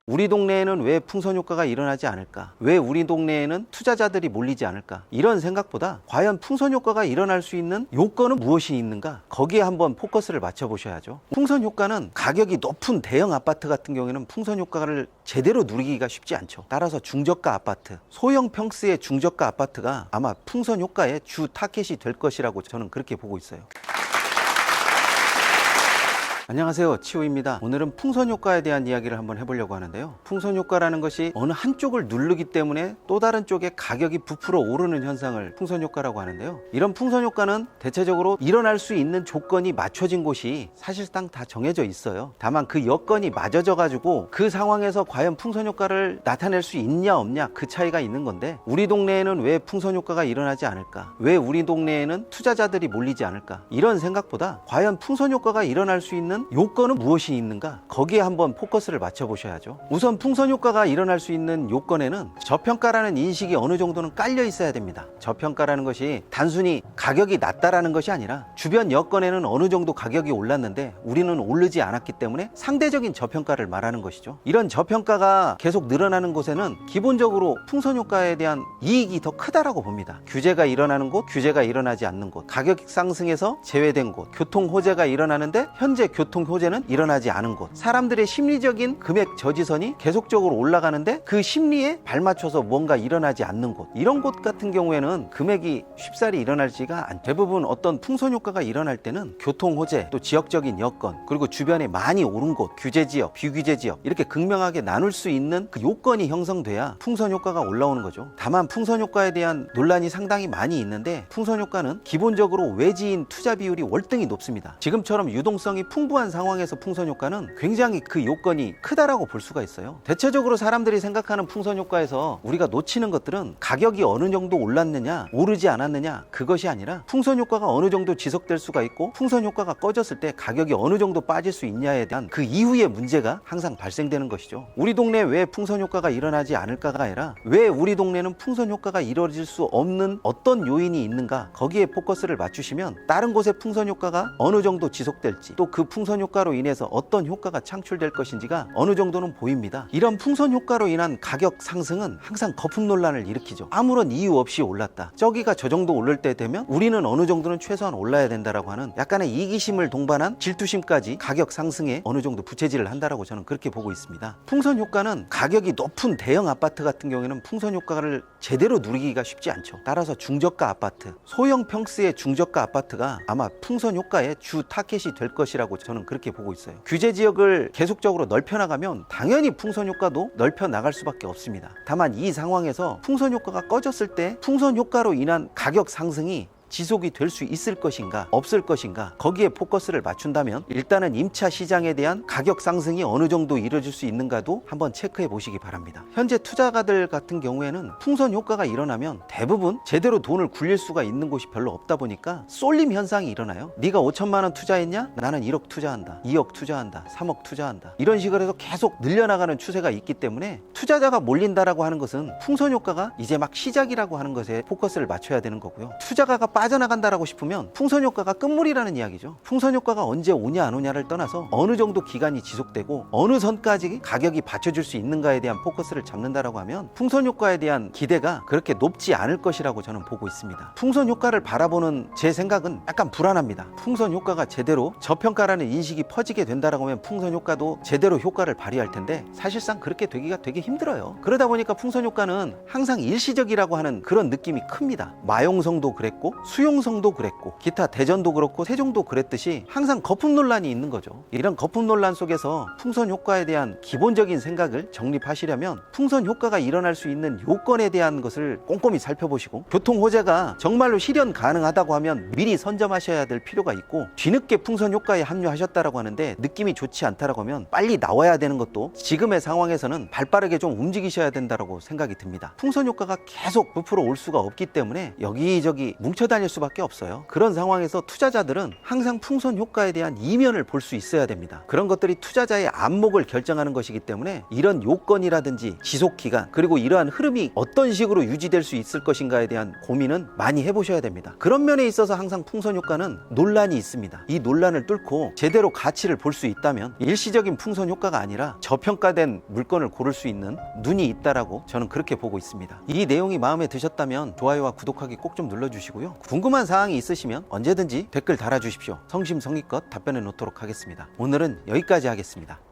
우리 동네에는 왜 풍선 효과가 일어나지 않을까? 왜 우리 동네에는 투자자들이 몰리지 않을까? 이런 생각보다 과연 풍선 효과가 일어날 수 있는 요건은 무엇이 있는가? 거기에 한번 포커스를 맞춰 보셔야죠. 풍선 효과는 가격이 높은 대형 아파트 같은 경우에는 풍선 효과를 제대로 누리기가 쉽지 않죠. 따라서 중저가 아파트, 소형 평수의 중저가 아파트가 아마 풍선 효과의 주 타겟이 될 것이라고 저는 그렇게 보고 있어요. 안녕하세요, 치우입니다. 오늘은 풍선 효과에 대한 이야기를 한번 해보려고 하는데요. 풍선 효과라는 것이 어느 한쪽을 누르기 때문에 또 다른 쪽에 가격이 부풀어 오르는 현상을 풍선 효과라고 하는데요. 이런 풍선 효과는 대체적으로 일어날 수 있는 조건이 맞춰진 곳이 사실상 다 정해져 있어요. 다만 그 여건이 맞아져 가지고 그 상황에서 과연 풍선 효과를 나타낼 수 있냐 없냐, 그 차이가 있는 건데, 우리 동네에는 왜 풍선 효과가 일어나지 않을까? 왜 우리 동네에는 투자자들이 몰리지 않을까? 이런 생각보다 과연 풍선 효과가 일어날 수 있는 요건은 무엇이 있는가? 거기에 한번 포커스를 맞춰 보셔야죠. 우선 풍선 효과가 일어날 수 있는 요건에는 저평가라는 인식이 어느 정도는 깔려 있어야 됩니다. 저평가라는 것이 단순히 가격이 낮다라는 것이 아니라 주변 여건에는 어느 정도 가격이 올랐는데 우리는 오르지 않았기 때문에 상대적인 저평가를 말하는 것이죠. 이런 저평가가 계속 늘어나는 곳에는 기본적으로 풍선 효과에 대한 이익이 더 크다라고 봅니다. 규제가 일어나는 곳, 규제가 일어나지 않는 곳, 가격 상승에서 제외된 곳, 교통 호재가 일어나는데 현재 교통 호재는 일어나지 않은 곳, 사람들의 심리적인 금액 저지선이 계속적으로 올라가는데 그 심리에 발맞춰서 뭔가 일어나지 않는 곳, 이런 곳 같은 경우에는 금액이 쉽사리 일어날지가 않죠. 대부분 어떤 풍선 효과가 일어날 때는 교통 호재, 또 지역적인 여건, 그리고 주변에 많이 오른 곳, 규제 지역, 비규제 지역, 이렇게 극명하게 나눌 수 있는 그 요건이 형성돼야 풍선 효과가 올라오는 거죠. 다만 풍선 효과에 대한 논란이 상당히 많이 있는데, 풍선 효과는 기본적으로 외지인 투자 비율이 월등히 높습니다. 지금처럼 유동성이 풍부한 상황에서 풍선 효과는 굉장히 그 요건이 크다라고 볼 수가 있어요. 대체적으로 사람들이 생각하는 풍선 효과에서 우리가 놓치는 것들은 가격이 어느 정도 올랐느냐, 오르지 않았느냐, 그것이 아니라 풍선 효과가 어느 정도 지속될 수가 있고, 풍선 효과가 꺼졌을 때 가격이 어느 정도 빠질 수 있냐에 대한 그 이후의 문제가 항상 발생되는 것이죠. 우리 동네에 왜 풍선 효과가 일어나지 않을까가 아니라 왜 우리 동네는 풍선 효과가 이루어질 수 없는 어떤 요인이 있는가, 거기에 포커스를 맞추시면 다른 곳의 풍선 효과가 어느 정도 지속될지, 또 그 풍선 효과로 인해서 어떤 효과가 창출될 것인지가 어느 정도는 보입니다. 이런 풍선 효과로 인한 가격 상승은 항상 거품 논란을 일으키죠. 아무런 이유 없이 올랐다, 저기가 저 정도 오를 때 되면 우리는 어느 정도는 최소한 올라야 된다라고 하는 약간의 이기심을 동반한 질투심까지 가격 상승에 어느 정도 부채질을 한다라고 저는 그렇게 보고 있습니다. 풍선 효과는 가격이 높은 대형 아파트 같은 경우에는 풍선 효과를 제대로 누리기가 쉽지 않죠. 따라서 중저가 아파트, 소형 평수의 중저가 아파트가 아마 풍선 효과의 주 타겟이 될 것이라고 저는 그렇게 보고 있어요. 규제 지역을 계속적으로 넓혀 나가면 당연히 풍선 효과도 넓혀 나갈 수밖에 없습니다. 다만 이 상황에서 풍선 효과가 꺼졌을 때 풍선 효과로 인한 가격 상승이 지속이 될 수 있을 것인가 없을 것인가, 거기에 포커스를 맞춘다면 일단은 임차 시장에 대한 가격 상승이 어느 정도 이루어질 수 있는가도 한번 체크해 보시기 바랍니다. 현재 투자가들 같은 경우에는 풍선 효과가 일어나면 대부분 제대로 돈을 굴릴 수가 있는 곳이 별로 없다 보니까 쏠림 현상이 일어나요. 네가 5천만 원 투자했냐? 나는 1억 투자한다, 2억 투자한다, 3억 투자한다, 이런 식으로 해서 계속 늘려나가는 추세가 있기 때문에 투자자가 몰린다라고 하는 것은 풍선 효과가 이제 막 시작이라고 하는 것에 포커스를 맞춰야 되는 거고요. 투자가가 빠져나간다라고 싶으면 풍선 효과가 끝물이라는 이야기죠. 풍선 효과가 언제 오냐 안 오냐를 떠나서 어느 정도 기간이 지속되고 어느 선까지 가격이 받쳐줄 수 있는가에 대한 포커스를 잡는다라고 하면 풍선 효과에 대한 기대가 그렇게 높지 않을 것이라고 저는 보고 있습니다. 풍선 효과를 바라보는 제 생각은 약간 불안합니다. 풍선 효과가 제대로 저평가라는 인식이 퍼지게 된다라고 하면 풍선 효과도 제대로 효과를 발휘할 텐데 사실상 그렇게 되기가 되게 힘들어요. 그러다 보니까 풍선 효과는 항상 일시적이라고 하는 그런 느낌이 큽니다. 마용성도 그랬고 수용성도 그랬고 기타 대전도 그렇고 세종도 그랬듯이 항상 거품 논란이 있는 거죠. 이런 거품 논란 속에서 풍선 효과에 대한 기본적인 생각을 정립하시려면 풍선 효과가 일어날 수 있는 요건에 대한 것을 꼼꼼히 살펴보시고, 교통 호재가 정말로 실현 가능하다고 하면 미리 선점하셔야 될 필요가 있고, 뒤늦게 풍선 효과에 합류하셨다라고 하는데 느낌이 좋지 않다라고 하면 빨리 나와야 되는 것도 지금의 상황에서는 발빠르게 좀 움직이셔야 된다고 생각이 듭니다. 풍선 효과가 계속 부풀어 올 수가 없기 때문에 여기저기 뭉쳐다니는 다닐 수밖에 없어요. 그런 상황에서 투자자들은 항상 풍선 효과에 대한 이면을 볼 수 있어야 됩니다. 그런 것들이 투자자의 안목을 결정하는 것이기 때문에 이런 요건이라든지 지속기간, 그리고 이러한 흐름이 어떤 식으로 유지될 수 있을 것인가에 대한 고민은 많이 해보셔야 됩니다. 그런 면에 있어서 항상 풍선 효과는 논란이 있습니다. 이 논란을 뚫고 제대로 가치를 볼 수 있다면 일시적인 풍선 효과가 아니라 저평가된 물건을 고를 수 있는 눈이 있다라고 저는 그렇게 보고 있습니다. 이 내용이 마음에 드셨다면 좋아요와 구독하기 꼭 좀 눌러주시고요. 궁금한 사항이 있으시면 언제든지 댓글 달아주십시오. 성심성의껏 답변해 놓도록 하겠습니다. 오늘은 여기까지 하겠습니다.